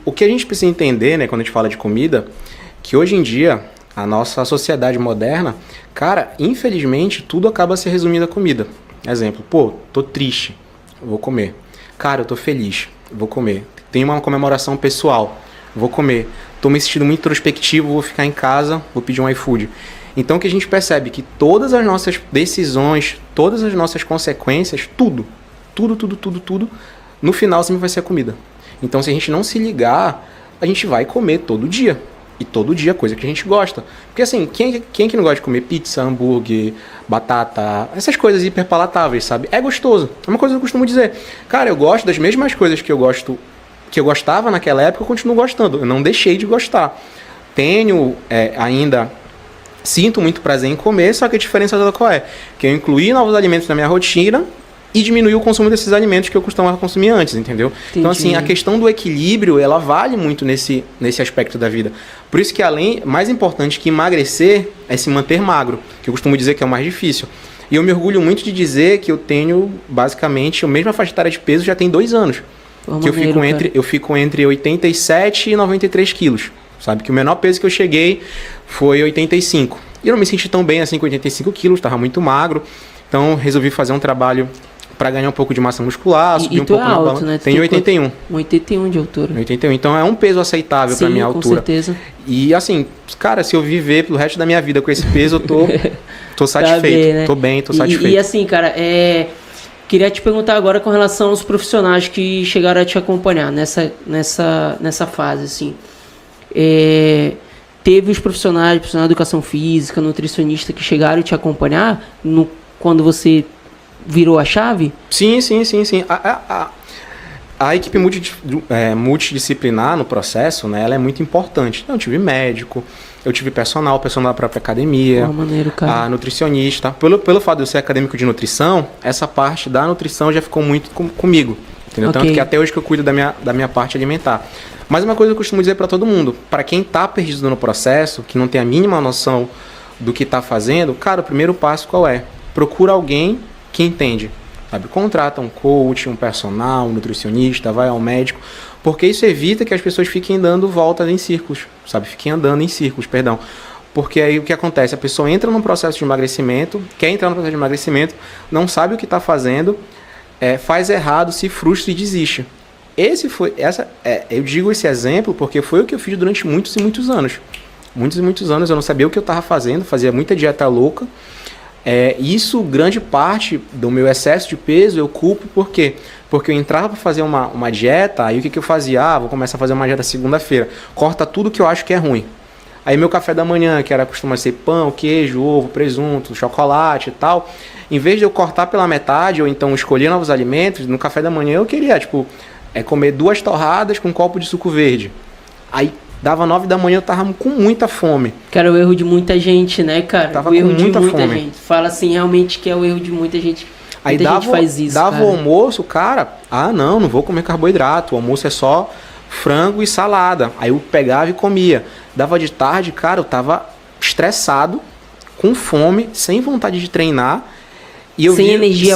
o que a gente precisa entender, né, quando a gente fala de comida, que hoje em dia, a nossa sociedade moderna, cara, infelizmente, tudo acaba se resumindo à comida. Exemplo, pô, tô triste, vou comer. Cara, eu tô feliz, vou comer. Tem uma comemoração pessoal, vou comer. Tô me sentindo muito introspectivo, vou ficar em casa, vou pedir um iFood. Então, que a gente percebe que todas as nossas decisões, todas as nossas consequências, tudo, no final sempre vai ser a comida. Então, se a gente não se ligar, a gente vai comer todo dia. E todo dia coisa que a gente gosta. Porque assim, quem que não gosta de comer pizza, hambúrguer, batata, essas coisas hiperpalatáveis, sabe? É gostoso. É uma coisa que eu costumo dizer. Cara, eu gosto das mesmas coisas que eu gostava naquela época, eu continuo gostando. Eu não deixei de gostar. Tenho ainda... Sinto muito prazer em comer, só que a diferença toda qual é? Que eu incluí novos alimentos na minha rotina e diminuir o consumo desses alimentos que eu costumava consumir antes, entendeu? Entendi. Então, assim, a questão do equilíbrio, ela vale muito nesse aspecto da vida. Por isso que, mais importante que emagrecer é se manter magro, que eu costumo dizer que é o mais difícil. E eu me orgulho muito de dizer que eu tenho, basicamente, a mesma faixa etária de peso já tem 2 anos. Que eu fico entre 87 e 93 quilos, sabe? Que o menor peso que eu cheguei foi 85. E eu não me senti tão bem assim com 85 quilos, estava muito magro. Então, resolvi fazer um trabalho para ganhar um pouco de massa muscular, subir um pouco é alto, né? Tenho 81. 81 de altura. 81. Então é um peso aceitável para minha altura. Com certeza. E assim, cara, se eu viver pelo resto da minha vida com esse peso, eu tô satisfeito. Tá bem, né? Tô bem, tô satisfeito. E assim, cara, queria te perguntar agora com relação aos profissionais que chegaram a te acompanhar nessa fase, assim. Teve os profissionais de educação física, nutricionista que chegaram a te acompanhar quando você virou a chave? Sim. A equipe multidisciplinar no processo, né, ela é muito importante. Eu tive médico, eu tive personal da própria academia, maneiro, cara. A nutricionista. Pelo fato de eu ser acadêmico de nutrição, essa parte da nutrição já ficou muito comigo. Entendeu? Okay. Tanto que até hoje que eu cuido da minha parte alimentar. Mas uma coisa que eu costumo dizer para todo mundo, para quem está perdido no processo, que não tem a mínima noção do que está fazendo, cara, o primeiro passo qual é? Procura alguém que entende, sabe? Contrata um coach, um personal, um nutricionista, vai ao médico, porque isso evita que as pessoas fiquem dando voltas em círculos, sabe? Fiquem andando em círculos, perdão. Porque aí o que acontece? A pessoa entra num processo de emagrecimento, quer entrar no processo de emagrecimento, não sabe o que está fazendo, faz errado, se frustra e desiste. Eu digo esse exemplo porque foi o que eu fiz durante muitos e muitos anos. Muitos e muitos anos eu não sabia o que eu estava fazendo, fazia muita dieta louca. Isso, grande parte do meu excesso de peso, eu culpo por quê? Porque eu entrava para fazer uma dieta, aí o que eu fazia? Vou começar a fazer uma dieta segunda-feira. Corta tudo que eu acho que é ruim. Aí meu café da manhã, que costuma ser pão, queijo, ovo, presunto, chocolate e tal, em vez de eu cortar pela metade ou então escolher novos alimentos, no café da manhã eu queria, comer 2 torradas com um copo de suco verde. Aí dava 9 da manhã, eu tava com muita fome. Cara, o erro de muita gente, né, cara? Tava com muita fome. Gente. Fala assim, realmente que é o erro de muita gente. Aí gente faz isso, dava o almoço, cara, não vou comer carboidrato, o almoço é só frango e salada. Aí eu pegava e comia. Dava de tarde, cara, eu tava estressado, com fome, sem vontade de treinar. E sem energia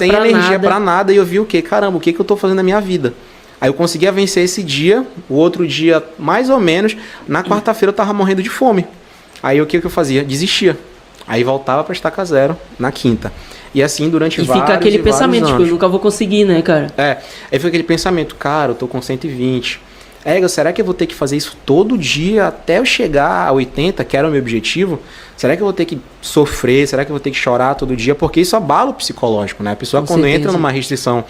pra nada. E eu vi o quê? Caramba, o que eu tô fazendo na minha vida? Aí eu conseguia vencer esse dia, o outro dia, mais ou menos, na quarta-feira eu tava morrendo de fome. Aí o que eu fazia? Desistia. Aí voltava pra estaca zero na quinta. E assim durante vários anos. E fica aquele pensamento, eu nunca vou conseguir, né, cara? Aí foi aquele pensamento, cara, eu tô com 120. Será que eu vou ter que fazer isso todo dia até eu chegar a 80, que era o meu objetivo? Será que eu vou ter que sofrer? Será que eu vou ter que chorar todo dia? Porque isso abala o psicológico, né? A pessoa quando entra numa restrição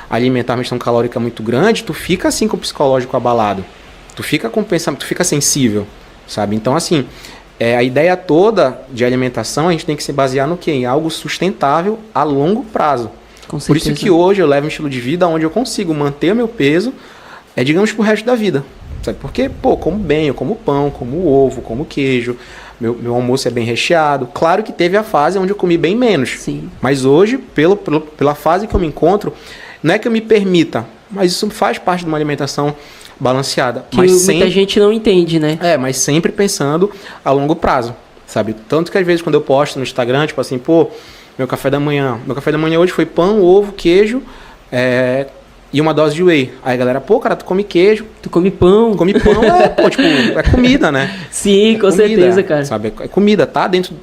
alimentar, uma restrição calórica muito grande, tu fica assim com o psicológico abalado. Tu fica com o pensamento, tu fica sensível, sabe? Então assim, a ideia toda de alimentação, a gente tem que se basear no quê? Em algo sustentável a longo prazo. Por isso que hoje eu levo um estilo de vida onde eu consigo manter o meu peso, digamos, pro resto da vida. Sabe? Porque, como bem, eu como pão, como ovo, como queijo, meu almoço é bem recheado. Claro que teve a fase onde eu comi bem menos. Sim. Mas hoje, pela fase que eu me encontro, não é que eu me permita, mas isso faz parte de uma alimentação balanceada. Que muita gente não entende, né? Mas sempre pensando a longo prazo, sabe? Tanto que às vezes quando eu posto no Instagram, meu café da manhã hoje foi pão, ovo, queijo, e uma dose de whey. Aí a galera, pô, cara, tu come queijo. Tu come pão. Come pão, pô, tipo, é comida, né? Sim, com comida, certeza, cara. Sabe? É comida, tá dentro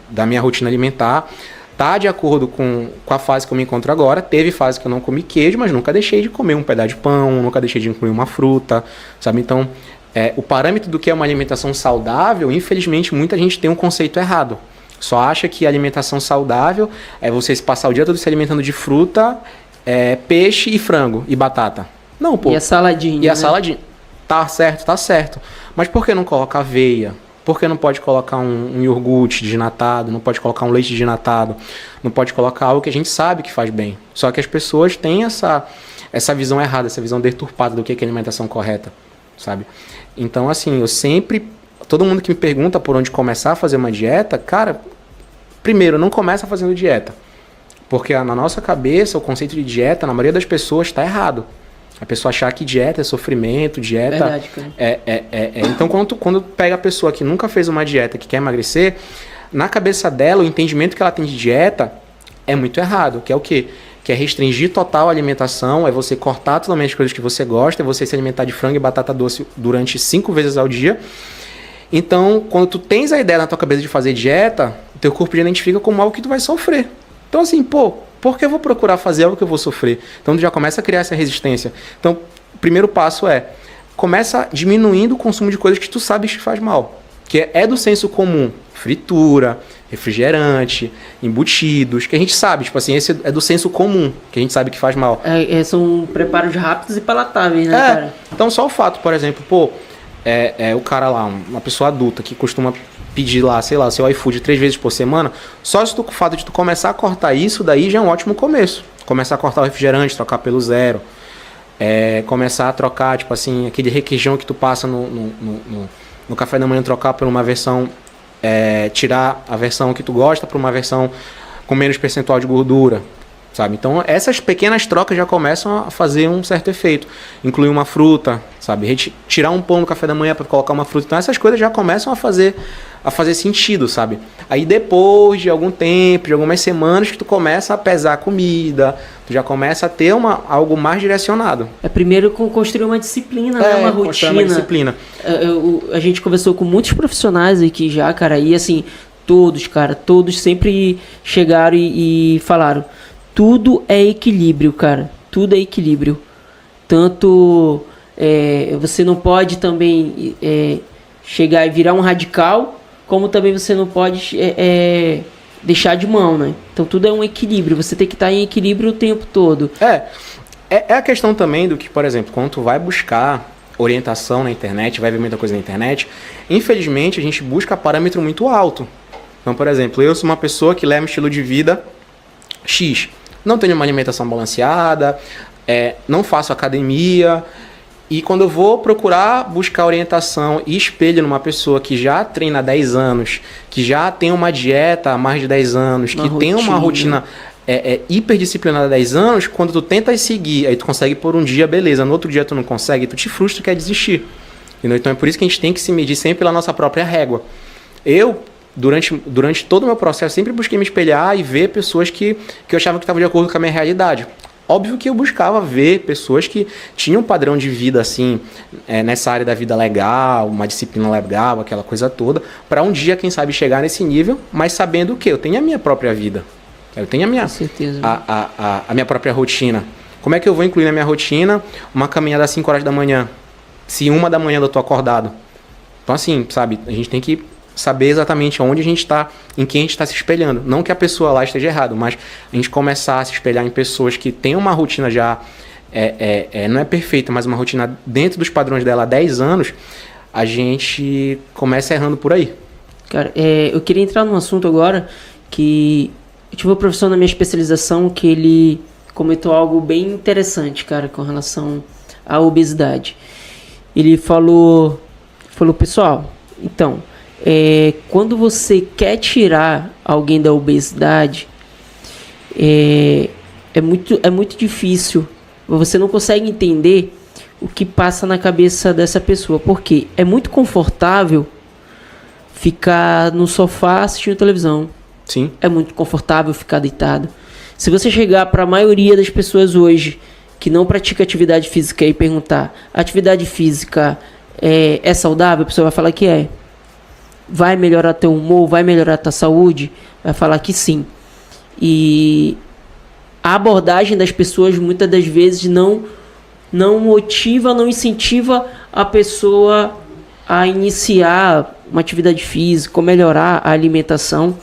da minha rotina alimentar, tá de acordo com a fase que eu me encontro agora. Teve fase que eu não comi queijo, mas nunca deixei de comer um pedaço de pão, nunca deixei de incluir uma fruta, sabe? Então, o parâmetro do que é uma alimentação saudável, infelizmente, muita gente tem um conceito errado. Só acha que a alimentação saudável é você se passar o dia todo se alimentando de fruta, peixe e frango e batata. Não, pô. E a saladinha. E a saladinha. Tá certo, tá certo. Mas por que não coloca aveia? Por que não pode colocar um iogurte desnatado? Não pode colocar um leite desnatado? Não pode colocar algo que a gente sabe que faz bem? Só que as pessoas têm essa visão errada, essa visão deturpada do que é alimentação correta, sabe? Então, assim, eu sempre... Todo mundo que me pergunta por onde começar a fazer uma dieta, cara, primeiro, não começa fazendo dieta. Porque na nossa cabeça, o conceito de dieta, na maioria das pessoas, está errado. A pessoa achar que dieta é sofrimento, dieta... Verdade, cara. Então, quando pega a pessoa que nunca fez uma dieta, que quer emagrecer, na cabeça dela, o entendimento que ela tem de dieta é muito errado. Que é o quê? Que é restringir total a alimentação, é você cortar totalmente as coisas que você gosta, é você se alimentar de frango e batata doce durante 5 vezes ao dia. Então, quando tu tens a ideia na tua cabeça de fazer dieta, o teu corpo já identifica como algo que tu vai sofrer. Então, assim, pô, por que eu vou procurar fazer algo que eu vou sofrer? Então, tu já começa a criar essa resistência. Então, o primeiro passo começa diminuindo o consumo de coisas que tu sabes que faz mal. Que é do senso comum. Fritura, refrigerante, embutidos, que a gente sabe, tipo assim, esse é do senso comum, que a gente sabe que faz mal. São preparos rápidos e palatáveis, né, cara? Então, só o fato, por exemplo, pô, o cara lá, uma pessoa adulta que costuma pedir lá, sei lá, seu iFood 3 vezes por semana, só se o fato de tu começar a cortar isso daí já é um ótimo começo. Começar a cortar o refrigerante, trocar pelo zero. Começar a trocar, tipo assim, aquele requeijão que tu passa no café da manhã, trocar por uma versão, tirar a versão que tu gosta para uma versão com menos percentual de gordura, sabe? Então, essas pequenas trocas já começam a fazer um certo efeito. Incluir uma fruta, sabe? Tirar um pão no café da manhã para colocar uma fruta. Então, essas coisas já começam a fazer sentido, sabe? Aí, depois de algum tempo, de algumas semanas, que tu começa a pesar a comida, tu já começa a ter algo mais direcionado. Primeiro construir uma disciplina, né? Uma rotina. Uma disciplina. A gente conversou com muitos profissionais aqui já, cara, e assim, todos sempre chegaram e falaram: tudo é equilíbrio, cara. Tudo é equilíbrio. Tanto você não pode também chegar e virar um radical, como também você não pode deixar de mão, né? Então tudo é um equilíbrio. Você tem que estar em equilíbrio o tempo todo. É a questão também do que, por exemplo, quando tu vai buscar orientação na internet, vai ver muita coisa na internet, infelizmente a gente busca parâmetro muito alto. Então, por exemplo, eu sou uma pessoa que leva um estilo de vida X. Não tenho uma alimentação balanceada, não faço academia, e quando eu vou procurar buscar orientação e espelho numa pessoa que já treina há 10 anos, que já tem uma dieta há mais de 10 anos, tem uma rotina hiperdisciplinada há 10 anos, quando tu tenta seguir, aí tu consegue por um dia, beleza, no outro dia tu não consegue, tu te frustra e quer desistir. Entendeu? Então é por isso que a gente tem que se medir sempre pela nossa própria régua. Eu, durante todo o meu processo, sempre busquei me espelhar e ver pessoas que eu achava que estavam de acordo com a minha realidade. Óbvio que eu buscava ver pessoas que tinham um padrão de vida assim, nessa área da vida legal, uma disciplina legal, aquela coisa toda, para um dia, quem sabe, chegar nesse nível, mas sabendo o quê? Eu tenho a minha própria vida. Eu tenho a minha própria rotina. Como é que eu vou incluir na minha rotina uma caminhada às 5 horas da manhã? Se 1 da manhã eu tô acordado. Então, assim, sabe, a gente tem que saber exatamente onde a gente está, em quem a gente está se espelhando. Não que a pessoa lá esteja errado, mas a gente começar a se espelhar em pessoas que têm uma rotina já, não é perfeita, mas uma rotina dentro dos padrões dela há 10 anos, a gente começa errando por aí. Cara, eu queria entrar num assunto agora que eu tive um professor na minha especialização que ele comentou algo bem interessante, cara, com relação à obesidade. Ele falou, pessoal, então, quando você quer tirar alguém da obesidade, é muito difícil. Você não consegue entender o que passa na cabeça dessa pessoa, porque é muito confortável ficar no sofá assistindo televisão. Sim. É muito confortável ficar deitado. Se você chegar para a maioria das pessoas hoje que não pratica atividade física e perguntar, atividade física é saudável? A pessoa vai falar que é. Vai melhorar teu humor? Vai melhorar tua saúde? Vai falar que sim. E a abordagem das pessoas muitas das vezes não motiva, não incentiva a pessoa a iniciar uma atividade física ou melhorar a alimentação.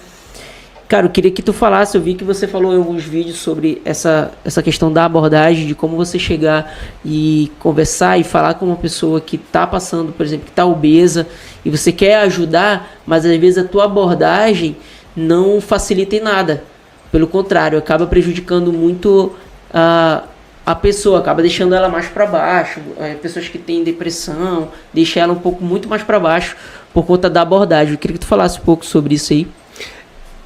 Cara, eu queria que tu falasse, eu vi que você falou em alguns vídeos sobre essa questão da abordagem, de como você chegar e conversar e falar com uma pessoa que está passando, por exemplo, que está obesa, e você quer ajudar, mas às vezes a tua abordagem não facilita em nada. Pelo contrário, acaba prejudicando muito a pessoa, acaba deixando ela mais para baixo. Pessoas que têm depressão, deixa ela muito mais para baixo por conta da abordagem. Eu queria que tu falasse um pouco sobre isso aí.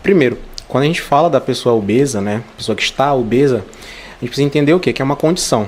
Primeiro, quando a gente fala da pessoa obesa, né, pessoa que está obesa, a gente precisa entender o quê? Que é uma condição.